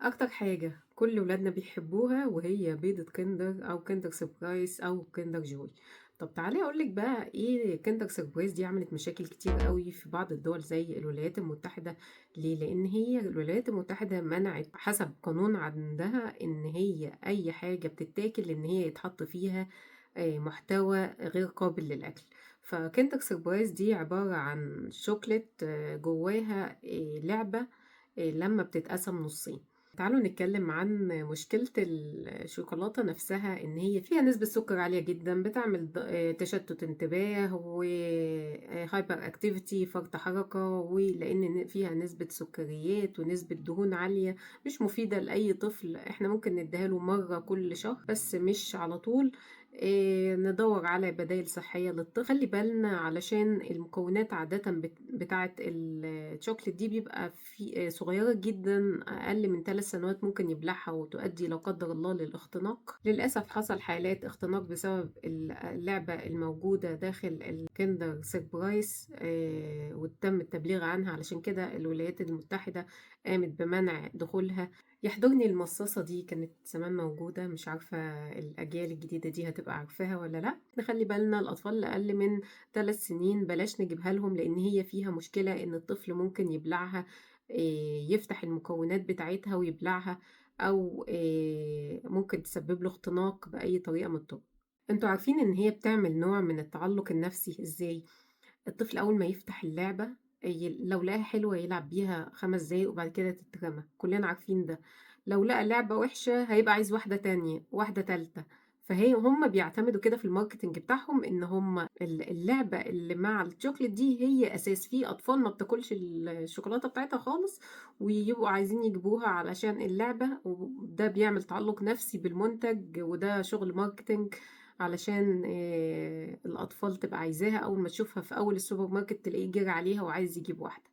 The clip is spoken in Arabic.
أكتر حاجة كل ولادنا بيحبوها وهي بيضة كندر أو كندر سيربرايز أو كندر جوي. طب تعالي أقولك بقى إيه كندر سيربرايز دي عملت مشاكل كتير قوي في بعض الدول زي الولايات المتحدة. ليه؟ لأن هي الولايات المتحدة منعت حسب قانون عندها إن هي أي حاجة بتتاكل إن هي يتحط فيها محتوى غير قابل للأكل. فكندر سيربرايز دي عبارة عن شوكليت جواها لعبة لما بتتقسم نصين. تعالوا نتكلم عن مشكلة الشوكولاتة نفسها، إن هي فيها نسبة سكر عالية جدا بتعمل تشتت انتباه وهايبر اكتيفيتي فرط حركة، ولأن فيها نسبة سكريات ونسبة دهون عالية مش مفيدة لأي طفل. احنا ممكن نديها كل شهر بس مش على طول. ندور على بدائل صحية للطفل. خلي بالنا علشان المكونات عادة بتاعة الشوكليت دي بيبقى في صغيرة جدا، أقل من 3 سنوات ممكن يبلعها وتؤدي لا قدر الله للاختناق. للأسف حصل حالات اختناق بسبب اللعبة الموجودة داخل الكندر سيربرايز، وتم التبليغ عنها. علشان كده الولايات المتحدة قامت بمنع دخولها. يحضرني المصاصة دي كانت زمان موجودة، مش عارفة الأجيال الجديدة دي هتبقى عارفاها ولا لأ. نخلي بالنا الأطفال اللي أقل من 3 سنين بلاش نجيبها لهم، لأن هي فيها مشكلة إن الطفل ممكن يبلعها، يفتح المكونات بتاعتها ويبلعها، أو ممكن تسبب له اختناق بأي طريقة من الطرق. انتوا عارفين إن هي بتعمل نوع من التعلق النفسي إزاي؟ الطفل أول ما يفتح اللعبة لو لقاها حلوة يلعب بيها 5 دقايق وبعد كده تترمى، كلنا عارفين ده. لو لقى لعبة وحشة هيبقى عايز واحدة تانية واحدة تالتة. هم بيعتمدوا كده في الماركتنج بتاعهم ان هم اللعبة اللي مع الشوكليت دي هي اساس. في اطفال ما بتاكلش الشوكولاتة بتاعتها خالص ويبقوا عايزين يجيبوها علشان اللعبة، وده بيعمل تعلق نفسي بالمنتج، وده شغل ماركتنج علشان الأطفال تبقى عايزاها. أول ما تشوفها في أول السوبر ماركت تلاقيه جري عليها وعايز يجيب واحدة.